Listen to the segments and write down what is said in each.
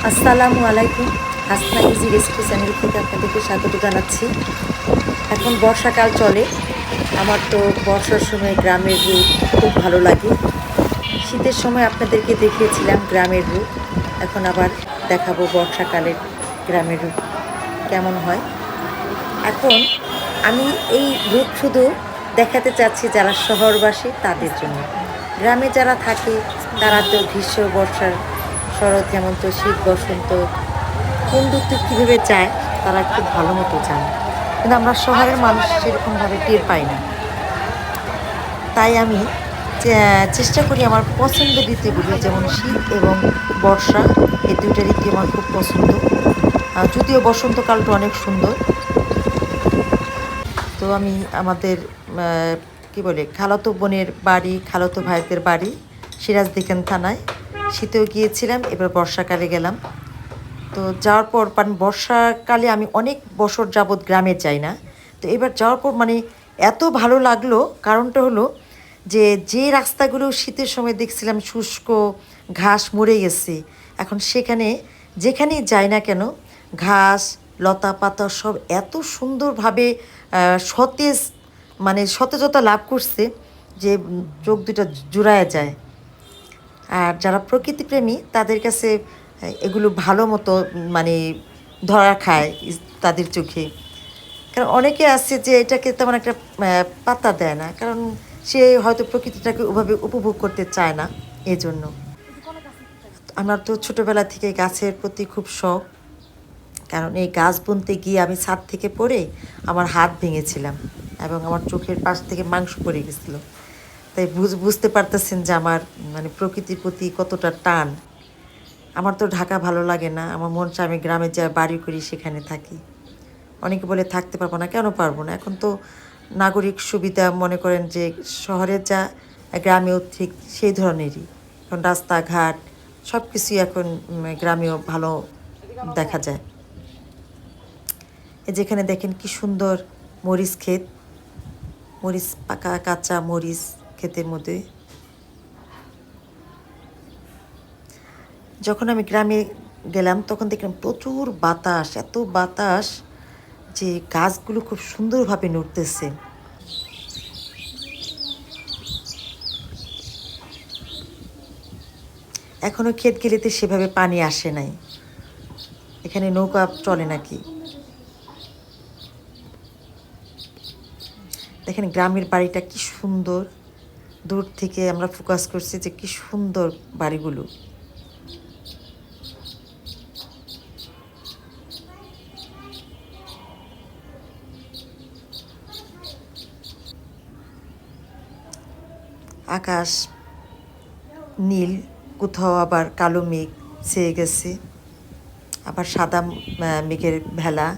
আসসালামু আলাইকুম। Hasna easy recipe channel থেকে আপনাদেরকে স্বাগত জানাচ্ছি। এখন বর্ষাকাল চলে। আমার তো বর্ষার সময় গ্রামের রূপ খুব ভালো লাগে। শীতের সময় আপনাদেরকে দেখিয়েছিলাম গ্রামের রূপ, এখন আবার দেখাবো বর্ষাকালের গ্রামের রূপ কেমন হয়। এখন আমি এই রূপ শুধু দেখাতে চাচ্ছি যারা শহরবাসী তাদের জন্য। গ্রামে যারা থাকে তারা তো গ্রীষ্ম, বর্ষার, শরৎ, হেমন্ত, শীত, বসন্ত কোন ঋতু কীভাবে চায় তারা খুব ভালো মতো জানে, কিন্তু আমরা শহরের মানুষ সেরকমভাবে টের পাই না। তাই আমি চেষ্টা করি আমার পছন্দের ঋতুগুলি, যেমন শীত এবং বর্ষা, এই দুইটা ঋতু আমার খুব পছন্দ। যদিও বসন্তকালটা অনেক সুন্দর। তো আমি আমাদের কি বলে খালাতো বোনের বাড়ি, খালাতো ভাইদের বাড়ি সিরাজদিখান থানায়। শীতেও গিয়েছিলাম, এবার বর্ষাকালে গেলাম। তো যাওয়ার পর বর্ষাকালে আমি অনেক বছর যাবৎ গ্রামে যাই না। তো এবার যাওয়ার পর এত ভালো লাগলো, কারণটা হলো যে রাস্তাগুলো শীতের সময় দেখছিলাম শুষ্ক, ঘাস মরে গেছে, এখন সেখানে যেখানেই যাই না কেন ঘাস, লতা পাতা সব এত সুন্দরভাবে সতেজ, সতেজতা লাভ করছে যে চোখ দুটা জুড়ায় যায়। আর যারা প্রকৃতিপ্রেমী তাদের কাছে এগুলো ভালো মতো ধরা খায় তাদের চোখে। কারণ অনেকে আছে যে এটাকে তেমন একটা পাত্তা দেয় না, কারণ সে হয়তো প্রকৃতিটাকে ওভাবে উপভোগ করতে চায় না। এই জন্য আমার তো ছোটোবেলা থেকে গাছের প্রতি খুব শখ, কারণ এই গাছ বুনতে গিয়ে আমি ছাদ থেকে পড়ে আমার হাত ভেঙেছিলাম এবং আমার চোখের পাশ থেকে মাংস পড়ে গেছিলো। তাই বুঝতে পারতেছেন যে আমার প্রকৃতির প্রতি কতটা টান। আমার তো ঢাকা ভালো লাগে না, আমার মন চায় আমি গ্রামে যা বাড়ি করি সেখানে থাকি। অনেকে বলে থাকতে পারবো না, কেন পারবো না? এখন তো নাগরিক সুবিধা মনে করেন যে শহরে যা গ্রামেও ঠিক সেই ধরনেরই। এখন রাস্তাঘাট সব কিছুই এখন গ্রামেও ভালো দেখা যায়। যেখানে দেখেন কি সুন্দর মরিচ ক্ষেত, মরিচ পাকা কাঁচা মরিচ ক্ষেতের মধ্যে। যখন আমি গ্রামে গেলাম তখন দেখলাম প্রচুর বাতাস, এত বাতাস যে গাছগুলো খুব সুন্দরভাবে নড়তেছে। এখনো ক্ষেত গেলেতে সেভাবে পানি আসে নাই, এখানে নৌকা চলে নাকি। দেখেন গ্রামের বাড়িটা কি সুন্দর, দূর থেকে আমরা ফোকাস করছি যে কি সুন্দর বাড়িগুলো। আকাশ নীল, কোথাও আবার কালো মেঘ ছেয়ে গেছে, আবার সাদা মেঘের ভেলা,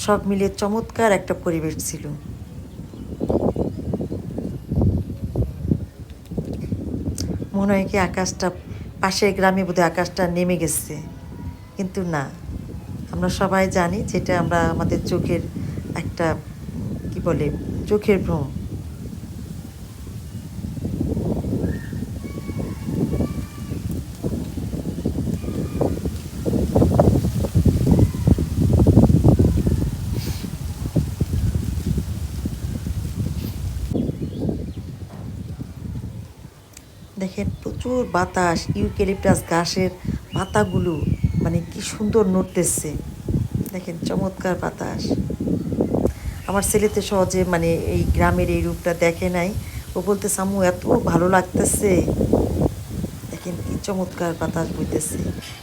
সব মিলিয়ে চমৎকার একটা পরিবেশ ছিল। মনে হয় কি আকাশটা পাশের গ্রামে বোধহয় আকাশটা নেমে গেছে, কিন্তু না, আমরা সবাই জানি যেটা আমরা আমাদের চোখের একটা কি বলে চোখের ভ্রম। দেখেন প্রচুর বাতাস, ইউক্যালিপটাস গাছের পাতাগুলো কি সুন্দর নড়তেছে। দেখেন চমৎকার বাতাস। আমার ছেলেতে সহজে এই গ্রামের এই রূপটা দেখে নাই, ও বলতেছে আম্মু এত ভালো লাগতেছে। দেখেন কি চমৎকার বাতাস বইতেছে।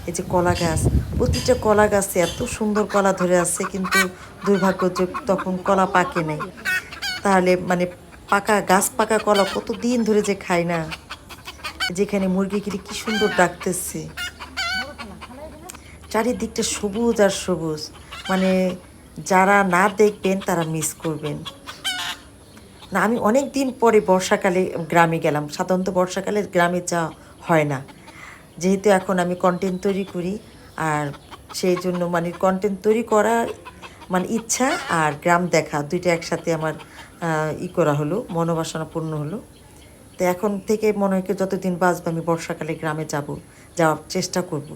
এই যে কলা গাছ, প্রতিটা কলা গাছে এত সুন্দর কলা ধরে আছে, কিন্তু দুর্ভাগ্য যে তখন কলা পাকে নাই। তাহলে পাকা কলা কতদিন ধরে যে খাই না। যেখানে মুরগিগুলি কি সুন্দর ডাকতেছে, চারিদিকটা সবুজ আর সবুজ, যারা না দেখবেন তারা মিস করবেন। না, আমি অনেক দিন পরে বর্ষাকালে গ্রামে গেলাম। সাধারণত বর্ষাকালে গ্রামে যাওয়া হয় না, যেহেতু এখন আমি কন্টেন্ট তৈরি করি। আর সেই জন্য কন্টেন্ট তৈরি করার ইচ্ছা আর গ্রাম দেখা দুইটা একসাথে আমার করা হলো, মনোবাসনা পূর্ণ হলো। তো এখন থেকে মনে হয় যতদিন বাঁচবো আমি বর্ষাকালে গ্রামে যাওয়ার চেষ্টা করব।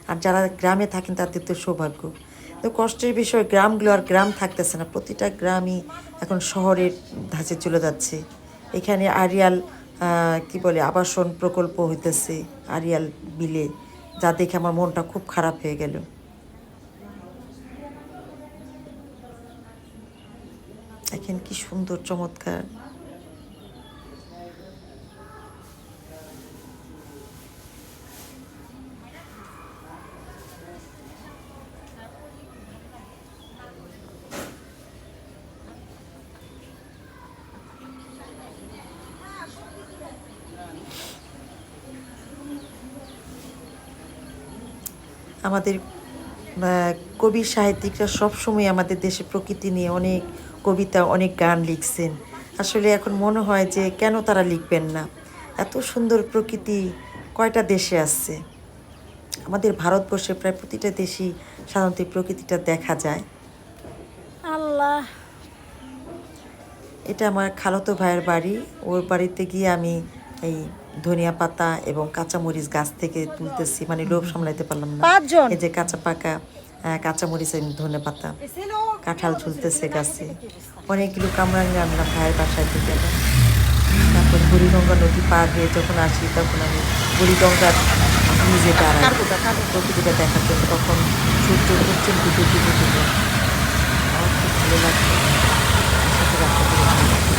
আর যারা গ্রামে থাকেন তাদের তো সৌভাগ্য। তো কষ্টের বিষয় গ্রামগুলো আর গ্রাম থাকতেছে না, প্রতিটা গ্রামই এখন শহরের ধাঁচে চলে যাচ্ছে। এখানে আরিয়াল কি বলে আবাসন প্রকল্প হইতেছে আরিয়াল বিলে, যা দেখে আমার মনটা খুব খারাপ হয়ে গেল। দেখেন কি সুন্দর চমৎকার। আমাদের কবি সাহিত্যিকরা সবসময় আমাদের দেশে প্রকৃতি নিয়ে অনেক কবিতা অনেক গান লিখছেন। আসলে এখন মনে হয় যে কেন তারা লিখবেন না, এত সুন্দর প্রকৃতি কয়টা দেশে আছে। আমাদের ভারতবর্ষে প্রায় প্রতিটা দেশেই সাধারণত এই প্রকৃতিটা দেখা যায়। আল্লাহ, এটা আমার খালাতো ভাইয়ের বাড়ি। ওর বাড়িতে গিয়ে আমি এই ধনিয়া পাতা এবং কাঁচামরিচ গাছ থেকে তুলতেছি, মানে লোভ সামলাইতে পারলাম না। 5 জন। এই যে কাঁচা পাকা কাঁচামরিচ এবং ধনে পাতা, কাঁঠাল ঝুলতেছে গাছে। অনেকগুলো কামরাঙ্গা আনলাম ভাইয়ের বাসায় থেকে। তারপর বুড়িগঙ্গা নদী পার হয়ে যখন আসি তখন আমি বুড়িগঙ্গার ব্রিজে দাঁড়াই প্রকৃতিটা দেখার জন্য। তখন সূর্য পশ্চিম দিকে ডুবে দিল, আমার খুব ভালো লাগলো। সাথে রাস্তা